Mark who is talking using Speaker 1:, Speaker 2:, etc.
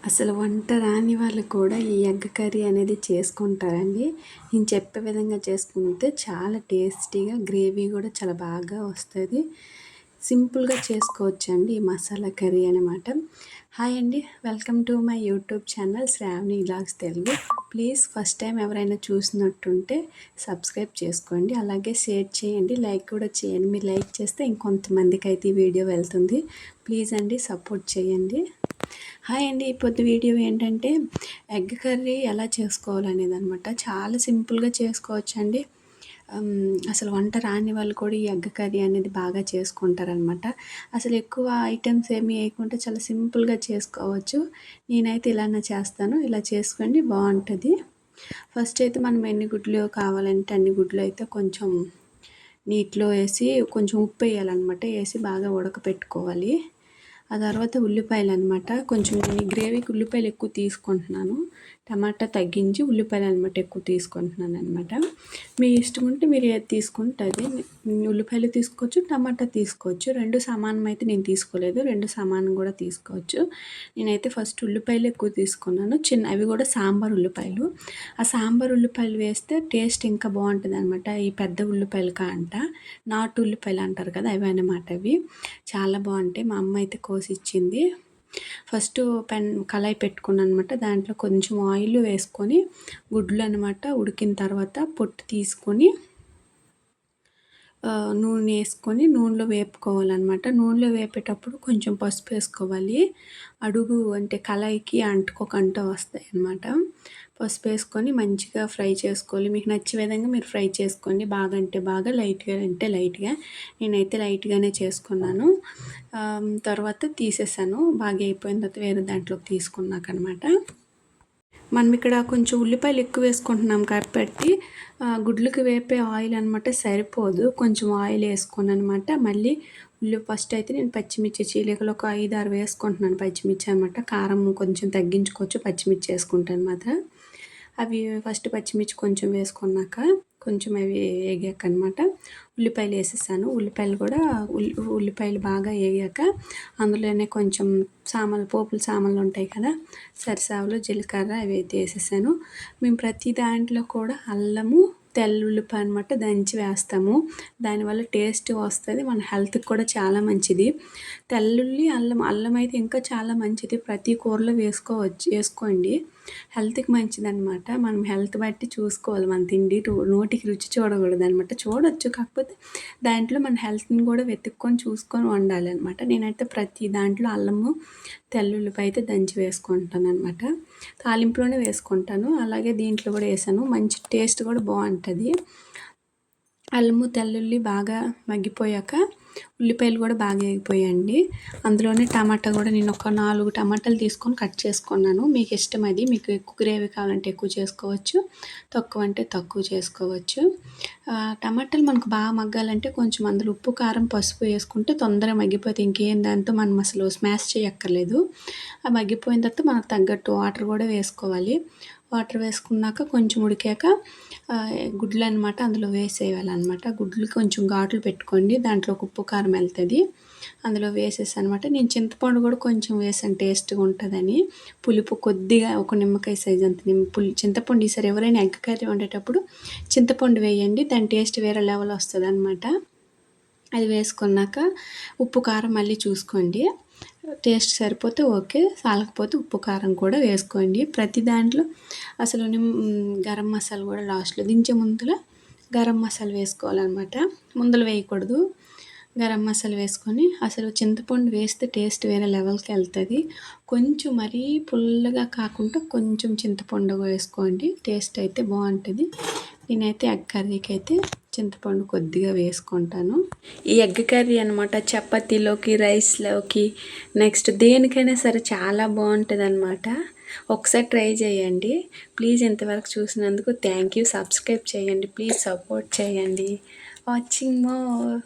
Speaker 1: అసలు వంట రాని వాళ్ళు కూడా ఈ ఎగ్ కర్రీ అనేది చేసుకుంటారండి. నేను చెప్పే విధంగా చేసుకుంటే చాలా టేస్టీగా గ్రేవీ కూడా చాలా బాగా వస్తది. సింపుల్‌గా చేసుకోవచ్చండి ఈ మసాలా కర్రీ అనమాట. హాయ్ అండి. Welcome to my YouTube channel Sravani vlogs Telugu. Please first time ఎవరైనా చూసినట్టుంటే సబ్స్క్రైబ్ చేసుకోండి. అలాగే షేర్ చేయండి, లైక్ కూడా చేయండి. మీరు లైక్ చేస్తే ఇంకొంతమందికైతే ఈ వీడియో వెళ్తుంది. ప్లీజ్ అండి సపోర్ట్ చేయండి. హాయ్ అండి. ఇప్పుడు వీడియో ఏంటంటే ఎగ్ కర్రీ ఎలా చేసుకోవాలనేదనమాట. చాలా సింపుల్‌గా చేసుకోవచ్చండి. అసలు వంట రాని వాళ్ళు కూడా ఈ ఎగ్ కర్రీ అనేది బాగా చేసుకుంటారనమాట. అసలు ఎక్కువ ఐటెమ్స్ ఏమి వేయకుండా చాలా సింపుల్‌గా చేసుకోవచ్చు. నేనైతే ఇలానే చేస్తాను. ఇలా చేసుకోండి బావుంటది. ఫస్ట్ అయితే మనం ఎన్ని గుడ్లు కావాలంటే అన్ని గుడ్లు అయితే కొంచెం నీటిలో వేసి కొంచెం ఉప్పు వేయాలన్నమాట. వేసి బాగా ఉడకపెట్టుకోవాలి. ఆ తర్వాత ఉల్లిపాయలనమాట. కొంచెం నేను గ్రేవీకి ఉల్లిపాయలు ఎక్కువ తీసుకుంటున్నాను. టమాటా తగ్గించి ఉల్లిపాయలు అనమాట ఎక్కువ తీసుకుంటున్నాను అనమాట. మీ ఇష్టం ఉంటే మీరు ఏది తీసుకుంటే అది. ఉల్లిపాయలు తీసుకోవచ్చు, టమాటా తీసుకోవచ్చు. 2 సమానం అయితే నేను తీసుకోలేదు. 2 సమానం కూడా తీసుకోవచ్చు. నేనైతే ఫస్ట్ ఉల్లిపాయలు ఎక్కువ తీసుకున్నాను. అవి కూడా సాంబార్ ఉల్లిపాయలు. ఆ సాంబార్ ఉల్లిపాయలు వేస్తే టేస్ట్ ఇంకా బాగుంటుంది అనమాట. ఈ పెద్ద ఉల్లిపాయలు కాంట నాటు ఉల్లిపాయలు అంటారు కదా, అవి అనమాట. అవి చాలా బాగుంటాయి. మా అమ్మ అయితే కోసి ఇచ్చింది. ఫస్ట్ కళాయి పెట్టుకున్నాను అనమాట. దాంట్లో కొంచెం ఆయిల్ వేసుకొని గుడ్లు అనమాట ఉడికిన తర్వాత పొట్టు తీసుకొని నూనె వేసుకొని నూనెలో వేపుకోవాలన్నమాట. నూనెలో వేపేటప్పుడు కొంచెం పసుపు వేసుకోవాలి. అడుగు అంటే కళాయికి అంటుకోకుండా వస్తాయి అన్నమాట. పసుపు వేసుకొని మంచిగా ఫ్రై చేసుకోవాలి. మీకు నచ్చే విధంగా మీరు ఫ్రై చేసుకోండి. బాగా అంటే బాగా, లైట్గా అంటే లైట్గా. నేనైతే లైట్గానే చేసుకున్నాను. తర్వాత తీసేసాను. బాగా అయిపోయిన తర్వాత వేరే దాంట్లోకి తీసుకున్నాకనమాట. మనం ఇక్కడ కొంచెం ఉల్లిపాయలు ఎక్కువ వేసుకుంటున్నాం కాబట్టి గుడ్లకు వేపే ఆయిల్ అనమాట సరిపోదు. కొంచెం ఆయిల్ వేసుకొని అనమాట. మళ్ళీ ఫస్ట్ అయితే నేను పచ్చిమిర్చి చీలికలు ఒక 5, 6 వేసుకుంటున్నాను పచ్చిమిర్చి అనమాట. కారం కొంచెం తగ్గించుకోవచ్చు పచ్చిమిర్చి వేసుకుంటాను మాత్రం. అవి ఫస్ట్ పచ్చిమిర్చి కొంచెం వేసుకున్నాక కొంచెం అవి వేగాక అనమాట ఉల్లిపాయలు వేసేసాను. ఉల్లిపాయలు కూడా ఉల్లిపాయలు బాగా వేగాక అందులోనే కొంచెం పోపుల సామాన్లు ఉంటాయి కదా, సరిసావులు, జీలకర్ర అవి అయితే వేసేసాను. మేము ప్రతి దాంట్లో కూడా అల్లము, తెల్లుల్లిపాయ అనమాట దంచి వేస్తాము. దానివల్ల టేస్ట్ వస్తుంది. మన హెల్త్కి కూడా చాలా మంచిది. తెల్లుల్లి, అల్లం అయితే ఇంకా చాలా మంచిది. ప్రతి కూరలో వేసుకోండి. హెల్త్కి మంచిదన్నమాట. మనం హెల్త్ బట్టి చూసుకోవాలి. మన తిండి నోటికి రుచి చూడకూడదు అనమాట. చూడొచ్చు, కాకపోతే దాంట్లో మన హెల్త్ని కూడా వెతుక్కొని చూసుకొని వండాలి అనమాట. నేనైతే ప్రతి దాంట్లో అల్లము, తెల్లుల్లిపాయ అయితే దంచి వేసుకుంటాను అనమాట. తాలింపులోనే వేసుకుంటాను. అలాగే దీంట్లో కూడా వేసాను. మంచి టేస్ట్ కూడా బాగుంటుంది. అల్లము, తెల్లుల్లి బాగా మగ్గిపోయాక ఉల్లిపాయలు కూడా బాగా వేగిపోయాయండి. అందులోనే టమాటా కూడా నేను ఒక 4 టమాటాలు తీసుకొని కట్ చేసుకున్నాను. మీకు ఇష్టం అది. మీకు ఎక్కువ గ్రేవీ కావాలంటే ఎక్కువ చేసుకోవచ్చు, తక్కువ అంటే తక్కువ చేసుకోవచ్చు. టమాటాలు మనకు బాగా మగ్గాలంటే కొంచెం అందులో ఉప్పు, కారం, పసుపు వేసుకుంటే తొందరగా మగ్గిపోతే ఇంకేం దాంతో మనం అసలు స్మాష్ చేయక్కర్లేదు. ఆ మగ్గిపోయిన తర్వాత మనకు తగ్గట్టు వాటర్ కూడా వేసుకోవాలి. వాటర్ వేసుకున్నాక కొంచెం ఉడికాక గుడ్లు అనమాట అందులో వేసేయాలన్నమాట. గుడ్లు కొంచెం ఘాట్లు పెట్టుకోండి. దాంట్లో ఉప్పు, కారం వెళ్తుంది. అందులో వేసేసి అనమాట. నేను చింతపండు కూడా కొంచెం వేసాను టేస్ట్గా ఉంటుందని. పులుపు కొద్దిగా ఒక నిమ్మకాయ సైజ్ అంత చింతపండు. ఈసారి ఎవరైనా ఎగ్ కర్రీ వండేటప్పుడు చింతపండు వేయండి. దాని టేస్ట్ వేరే లెవెల్ వస్తుంది అనమాట. అది వేసుకున్నాక ఉప్పు, కారం మళ్ళీ చూసుకోండి. టేస్ట్ సరిపోతే ఓకే, సాలకపోతే ఉప్పు, కారం కూడా వేసుకోండి. ప్రతి దాంట్లో అసలు గరం మసాలా కూడా లాస్ట్లో దించే ముందులో గరం మసాలా వేసుకోవాలన్నమాట. ముందర వేయకూడదు. గరం మసాలా వేసుకొని అసలు చింతపండు వేస్తే టేస్ట్ వేరే లెవెల్కి వెళ్తుంది. కొంచెం మరీ పుల్లగా కాకుండా కొంచెం చింతపండు వేసుకోండి. టేస్ట్ అయితే బాగుంటుంది. నేనైతే ఎగ్ కర్రీకి అయితే చింతపండు కొద్దిగా వేసుకుంటాను. ఈ ఎగ్ కర్రీ అనమాట చపాతీలోకి, రైస్లోకి, నెక్స్ట్ దేనికైనా సరే చాలా బాగుంటుంది అనమాట. ఒకసారి ట్రై చేయండి. ప్లీజ్ ఇంతవరకు చూసినందుకు థ్యాంక్ యూ. సబ్స్క్రైబ్ చేయండి. ప్లీజ్ సపోర్ట్ చేయండి. Watching more.